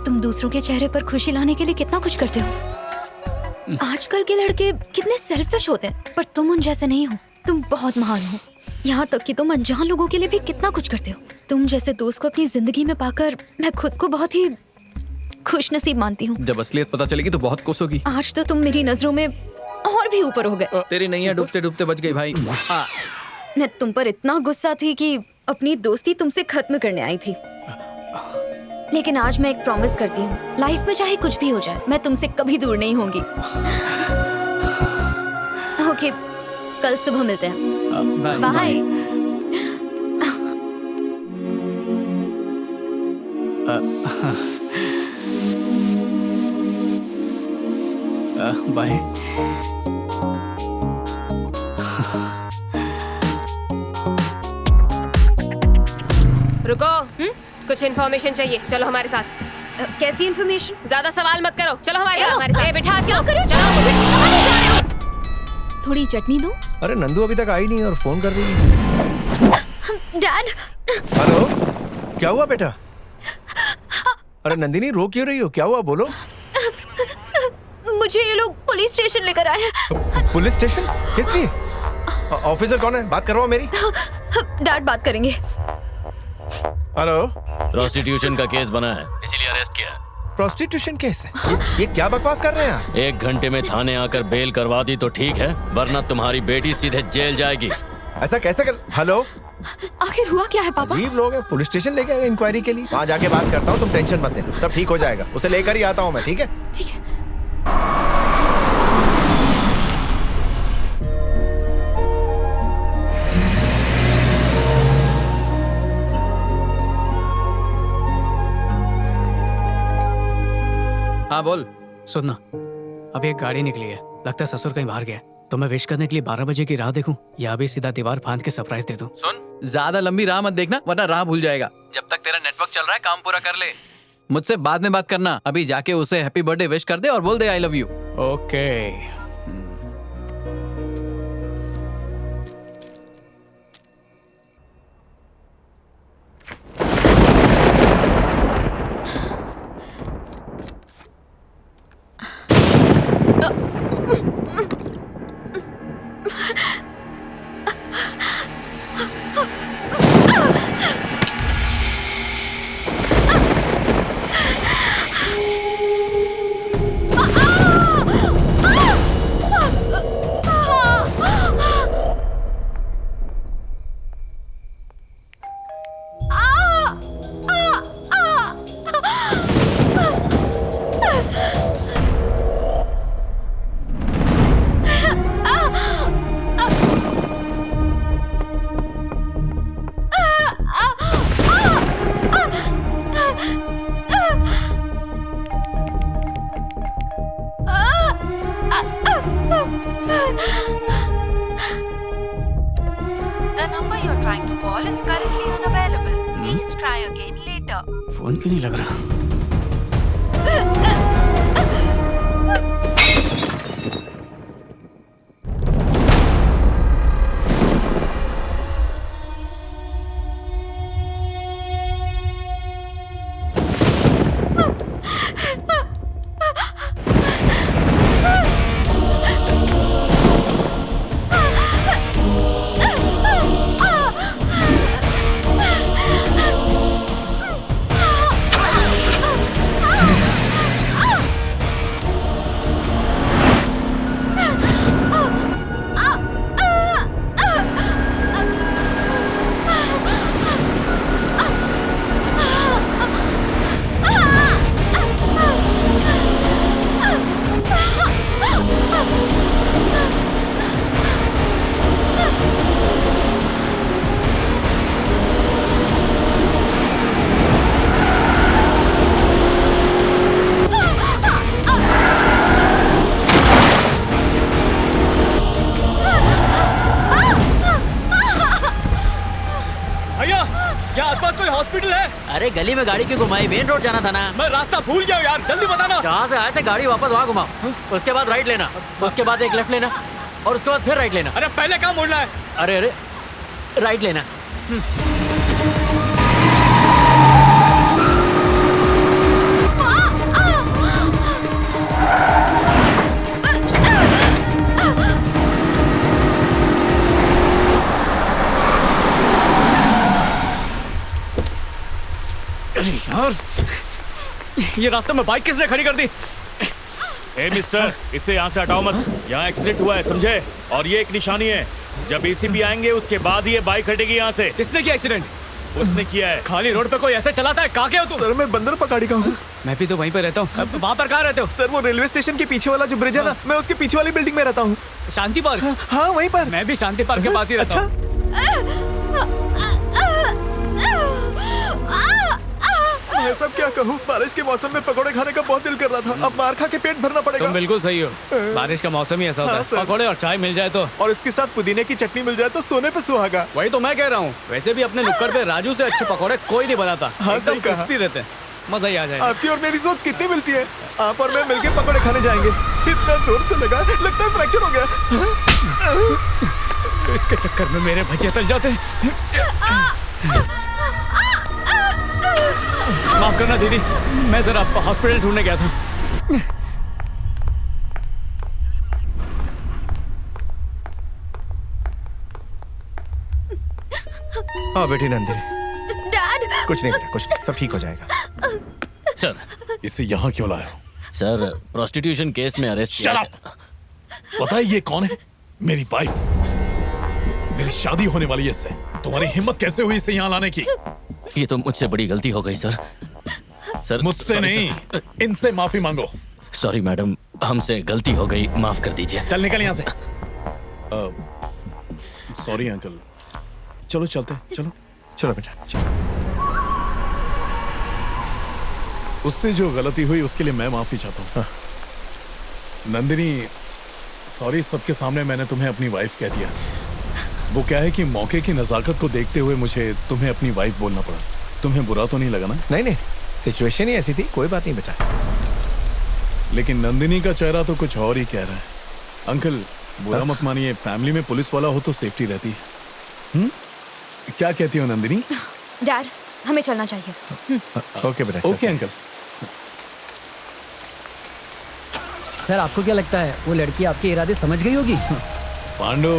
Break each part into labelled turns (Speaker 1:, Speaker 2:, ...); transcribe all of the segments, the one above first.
Speaker 1: तुम दूसरों के चेहरे पर खुशी लाने के लिए कितना कुछ करते हो। आजकल के लड़के कितने सेल्फिश होते हैं, पर तुम उन जैसे नहीं हो। तुम बहुत महान हो। यहाँ तक कि तुम अनजान लोगों के लिए भी कितना कुछ करते हो। तुम जैसे दोस्त को अपनी जिंदगी में पाकर मैं खुद को बहुत ही खुश नसीब मानती हूँ।
Speaker 2: जब असलियत पता चलेगी तो बहुत खुश होगी।
Speaker 1: आज तो तुम मेरी नजरों में और भी ऊपर हो गए।
Speaker 2: तेरी नैया डूबते डूबते बच गई भाई।
Speaker 1: मैं तुम पर इतना गुस्सा थी कि अपनी दोस्ती तुमसे खत्म करने आई थी। लेकिन आज मैं एक प्रॉमिस करती हूँ, लाइफ में चाहे कुछ भी हो जाए, मैं तुमसे कभी दूर नहीं होंगी। ओके, कल सुबह मिलते हैं। बाय।
Speaker 2: बाय।
Speaker 3: रुको, कुछ इन्फॉर्मेशन चाहिए, चलो हमारे साथ।
Speaker 1: कैसी इन्फॉर्मेशन?
Speaker 3: ज्यादा सवाल मत करो, चलो हमारे साथ। हमारे साथ बिठा
Speaker 1: क्या करो?
Speaker 3: चलो, मुझे कहाँ ले जा रहे हो?
Speaker 1: थोड़ी चटनी दो।
Speaker 4: अरे नंदू अभी तक आई नहीं और फोन कर रही है।
Speaker 1: डैड।
Speaker 4: हेलो, क्या हुआ बेटा? अरे नंदिनी, रो क्यों रही हो? क्या हुआ, बोलो।
Speaker 1: मुझे ये लोग पुलिस स्टेशन लेकर आए हैं।
Speaker 4: Police station? किस लिए? ऑफिसर कौन है? बात करवाओ मेरी।
Speaker 1: डैड बात करेंगे।
Speaker 4: हेलो।
Speaker 5: प्रोस्टिट्यूशन का केस बना है, इसीलिए अरेस्ट किया है।
Speaker 4: प्रोस्टिट्यूशन केस है? ये क्या बकवास कर रहे हैं आप?
Speaker 5: 1 घंटे में थाने आकर बेल करवा दी तो ठीक है, वरना तुम्हारी बेटी सीधे जेल जाएगी।
Speaker 4: ऐसा कैसे कर? हेलो,
Speaker 1: आखिर हुआ क्या है पापा?
Speaker 4: अजीब लोग हैं। पुलिस स्टेशन लेके आए इंक्वायरी के लिए। वहाँ जाके बात करता हूँ, तुम टेंशन मत लेना, सब ठीक हो जाएगा। उसे लेकर ही आता हूँ मैं, ठीक है?
Speaker 1: ठीक है।
Speaker 2: हाँ बोल।
Speaker 6: सुनना, अभी एक गाड़ी निकली है, लगता है ससुर कहीं बाहर गया। तो मैं विश करने के लिए 12 बजे की राह देखूं या अभी सीधा दीवार फांद के सरप्राइज दे दूं?
Speaker 2: सुन, ज्यादा लंबी राह मत देखना, वरना राह भूल जाएगा। जब तक तेरा नेटवर्क चल रहा है, काम पूरा कर ले। मुझसे बाद में बात करना। अभी जाके उसे हैप्पी बर्थडे विश कर दे और बोल दे I love you.
Speaker 6: Okay.
Speaker 7: The number you're trying to call is currently unavailable. Please try again later.
Speaker 6: Phone क्यों नहीं लग रहा?
Speaker 8: अरे गली में गाड़ी क्यों घुमाई? मेन रोड जाना था ना।
Speaker 6: मैं रास्ता भूल गया यार, जल्दी बताना।
Speaker 8: जहाँ से आए थे गाड़ी वापस वहाँ घुमाओ, उसके बाद राइट लेना, उसके बाद एक लेफ्ट लेना और उसके बाद फिर राइट लेना।
Speaker 6: अरे पहले कहाँ मुड़ना है?
Speaker 8: अरे अरे राइट लेना।
Speaker 6: यार, ये रास्ते में बाइक किसने खड़ी कर दी?
Speaker 9: ए मिस्टर, इसे यहाँ से हटाओ मत। यहाँ एक्सीडेंट हुआ है, समझे? और ये एक निशानी है। जब एसीपी आएंगे उसके बाद ही ये बाइक हटेगी यहाँ से।
Speaker 6: किसने किया एक्सीडेंट?
Speaker 9: उसने किया है।
Speaker 6: खाली रोड पे कोई ऐसे चलाता है? कहाँ के हो तुम?
Speaker 4: सर मैं बंदर पकाड़ी का हूँ।
Speaker 6: मैं भी तो वहीं पे रहता हूँ। वहाँ पर कहाँ रहते हो?
Speaker 4: सर वो रेलवे स्टेशन के पीछे वाला जो ब्रिज है ना, मैं उसके पीछे वाली बिल्डिंग में रहता हूँ।
Speaker 6: शांति पार्क?
Speaker 4: हाँ वहीं पर।
Speaker 6: मैं भी शांति पार्क के पास ही रहता हूँ।
Speaker 4: मैं सब क्या कहूँ, बारिश के मौसम में पकौड़े खाने का बहुत दिल कर रहा था। अब मार खा के पेट भरना पड़ेगा।
Speaker 6: तुम बिल्कुल सही हो, बारिश का मौसम ही ऐसा होता
Speaker 4: हाँ,
Speaker 6: है।
Speaker 4: सर।
Speaker 6: पकौड़े और चाय मिल जाए तो।
Speaker 4: और इसके साथ पुदीने की चटनी मिल जाए तो सोने पे सुहागा।
Speaker 6: वही तो मैं कह रहा हूँ। वैसे भी अपने नुक्कड़ पे राजू से अच्छे पकौड़े कोई नहीं बनाता।
Speaker 4: हाँ,
Speaker 6: एकदम
Speaker 4: सही कहा।
Speaker 6: क्रिस्पी रहते हैं, मजा ही आ जाएगा।
Speaker 4: आपकी और मेरी सोच कितनी मिलती है। आप और मैं मिलके पकौड़े खाने जाएंगे। इतना जोर से लगा, लगता है फ्रैक्चर हो गया।
Speaker 6: इसके चक्कर में मेरे भजिए तल जाते हैं। माफ करना दीदी, मैं जरा हॉस्पिटल ढूंढने गया था।
Speaker 4: हाँ बेटी नंदिनी,
Speaker 1: डैड,
Speaker 4: कुछ नहीं बेटा, कुछ नहीं, सब ठीक हो जाएगा।
Speaker 5: सर,
Speaker 10: इसे यहाँ क्यों लाया हो?
Speaker 5: सर प्रोस्टिट्यूशन केस में अरेस्ट किया
Speaker 10: Shut up! पता है ये कौन है? मेरी वाइफ। मेरी शादी होने वाली है इससे। तुम्हारी हिम्मत कैसे हुई इसे यहाँ लाने की?
Speaker 5: ये तो मुझसे बड़ी गलती हो गई सर। सर
Speaker 10: मुझसे
Speaker 5: sorry,
Speaker 10: नहीं, इनसे माफी मांगो।
Speaker 5: सॉरी मैडम, हमसे गलती हो गई, माफ कर दीजिए।
Speaker 10: चल निकल यहाँ से। सॉरी अंकल, चलो चलते हैं, चलो।
Speaker 4: चलो बेटा चलो।
Speaker 10: उससे जो गलती हुई उसके लिए मैं माफी चाहता हूँ। नंदिनी, सॉरी, सबके सामने मैंने तुम्हें अपनी वाइफ कह दिया। वो क्या है कि मौके की नजाकत को देखते हुए मुझे तुम्हें अपनी वाइफ बोलना पड़ा। तुम्हें बुरा तो नहीं लगा ना?
Speaker 4: नहीं नहीं, सिचुएशन ही ऐसी थी, कोई बात नहीं बेटा।
Speaker 10: लेकिन नंदिनी का चेहरा तो कुछ और ही कह रहा है। अंकल बुरा मत मानिए, फैमिली में पुलिस वाला हो तो सेफ्टी रहती है। क्या कहती हो नंदिनी?
Speaker 1: डैड, हमें चलना चाहिए।
Speaker 4: ओके बेटा।
Speaker 10: Okay uncle.
Speaker 8: सर, आपको क्या लगता है वो लड़की आपके इरादे समझ गई होगी?
Speaker 10: पांडु,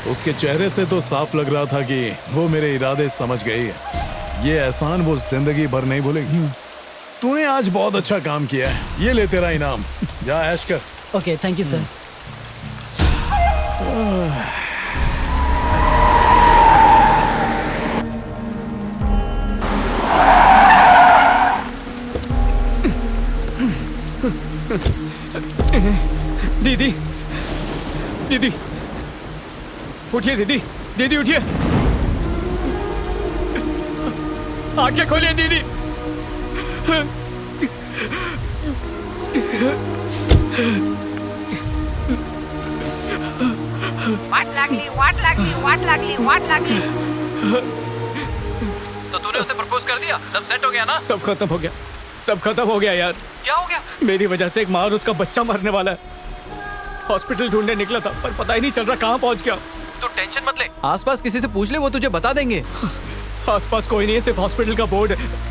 Speaker 10: उसके चेहरे से तो साफ लग रहा था कि वो मेरे इरादे समझ गई है। ये एहसान वो जिंदगी भर नहीं भूलेगी। तूने आज बहुत अच्छा काम किया है, ये ले तेरा इनाम। जा ऐश कर।
Speaker 8: Okay, thank you sir.
Speaker 6: दीदी, दीदी उठिए, दीदी, दीदी उठिए, आंखें खोलिए दीदी।
Speaker 2: तो तूने उसे प्रपोज कर दिया? सब सेट हो गया ना?
Speaker 6: सब खत्म हो गया, सब खत्म हो गया यार।
Speaker 2: क्या हो गया?
Speaker 6: मेरी वजह से एक माँ और उसका बच्चा मरने वाला है। हॉस्पिटल ढूंढने निकला था पर पता ही नहीं चल रहा कहाँ पहुँच गया।
Speaker 2: तू टेंशन मत ले, आसपास किसी से पूछ ले, वो तुझे बता देंगे।
Speaker 6: आसपास कोई नहीं है, सिर्फ हॉस्पिटल का बोर्ड है।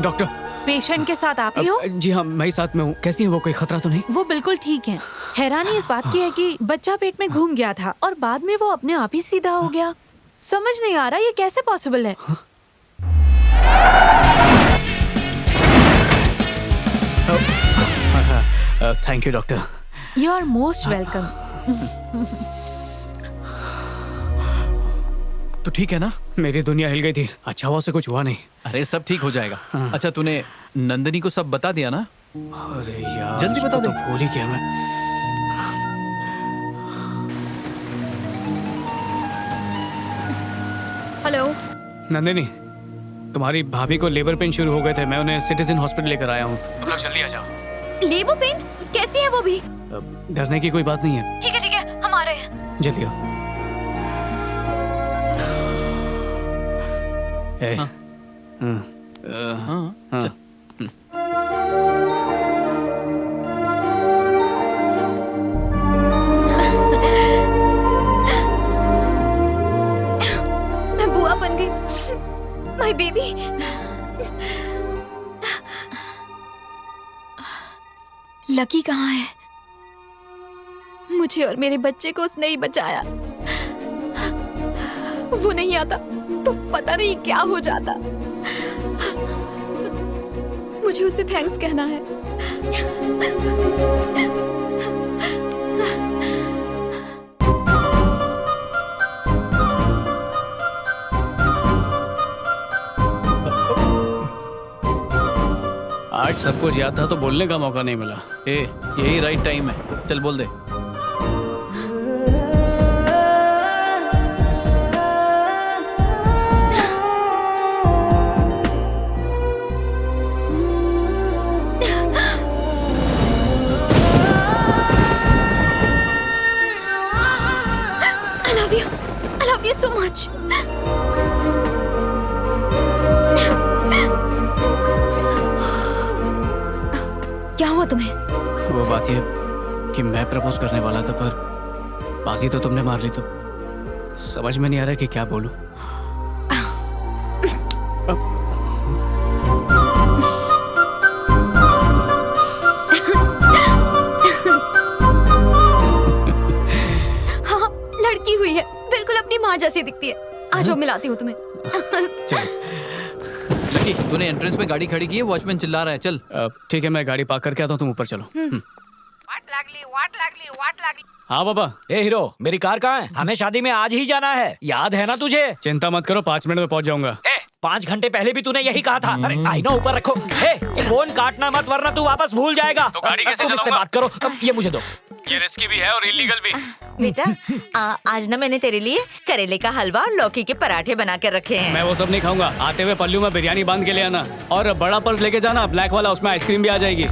Speaker 6: डॉक्टर,
Speaker 7: पेशेंट के साथ आप ही हो?
Speaker 6: जी हाँ, मैं ही साथ में हूँ। कैसी है वो, कोई खतरा तो नहीं?
Speaker 7: वो बिल्कुल ठीक हैं। हैरानी इस बात की है कि बच्चा पेट में घूम गया था और बाद में वो अपने आप ही सीधा हो गया। समझ नहीं आ रहा ये कैसे पॉसिबल है।
Speaker 6: Thank you doctor.
Speaker 7: You are most welcome.
Speaker 2: तो ठीक है ना?
Speaker 6: मेरी दुनिया हिल गई थी। अच्छा हुआ से कुछ हुआ नहीं।
Speaker 2: अरे सब ठीक हो जाएगा। अच्छा, तूने नंदिनी को सब बता दिया ना?
Speaker 6: अरे यार,
Speaker 2: जल्दी बता
Speaker 6: उसको
Speaker 2: दे।
Speaker 6: तो भूल ही गया मैं।
Speaker 1: हेलो
Speaker 6: नंदिनी, तुम्हारी भाभी को लेबर पेन शुरू हो गए थे। मैं उन्हें सिटीजन हॉस्पिटल लेकर आया हूँ। तुम लोग जल्दी आ जाओ।
Speaker 1: लेबो पेन कैसी है वो भी?
Speaker 6: डरने की कोई बात नहीं है।
Speaker 1: ठीक है, हम आ रहे हैं।
Speaker 6: जल्दी आओ। ए,
Speaker 2: हाँ।
Speaker 6: हाँ।
Speaker 1: लकी कहाँ है? मुझे और मेरे बच्चे को उसने ही बचाया। वो नहीं आता तो पता नहीं क्या हो जाता। मुझे उसे थैंक्स कहना है।
Speaker 6: आज सब कुछ याद था तो बोलने का मौका नहीं मिला।
Speaker 2: यही राइट टाइम है, चल बोल दे।
Speaker 1: I love you so much. क्या हुआ तुम्हें?
Speaker 6: वो बात ये कि मैं प्रपोज करने वाला था पर बाजी तो तुमने मार ली, तो समझ में नहीं आ रहा कि क्या बोलूं।
Speaker 1: हाँ, लड़की हुई है, बिल्कुल अपनी माँ जैसी दिखती है। आ जाओ, मिलाती हूँ तुम्हें।
Speaker 2: लकी, तूने एंट्रेंस पे गाड़ी खड़ी की है, वॉचमैन चिल्ला रहा है, चल।
Speaker 6: ठीक है, मैं गाड़ी पार्क करके आता हूँ, तुम ऊपर चलो। हाँ पापा।
Speaker 11: ए हीरो, मेरी कार कहाँ है? हमें शादी में आज ही जाना है, याद है ना तुझे?
Speaker 6: चिंता मत करो, 5 मिनट में पहुंच जाऊंगा।
Speaker 11: 5 घंटे पहले भी तूने यही कहा था। अरे आई ना, ऊपर रखो। फोन काटना मत वरना तू वापस भूल जाएगा।
Speaker 6: तो गाड़ी कैसे
Speaker 11: तुम इससे बात करो। ये मुझे दो।
Speaker 6: ये रिस्की भी है और इलीगल भी।
Speaker 7: बेटा आज ना मैंने तेरे लिए करेले का हलवा और लौकी के पराठे बना कर रखे हैं।
Speaker 6: मैं वो सब नहीं खाऊंगा। आते हुए पल्लू में बिरयानी बांध के ले आना और बड़ा पर्स लेके जाना, ब्लैक वाला, उसमें आइसक्रीम भी आ जाएगी।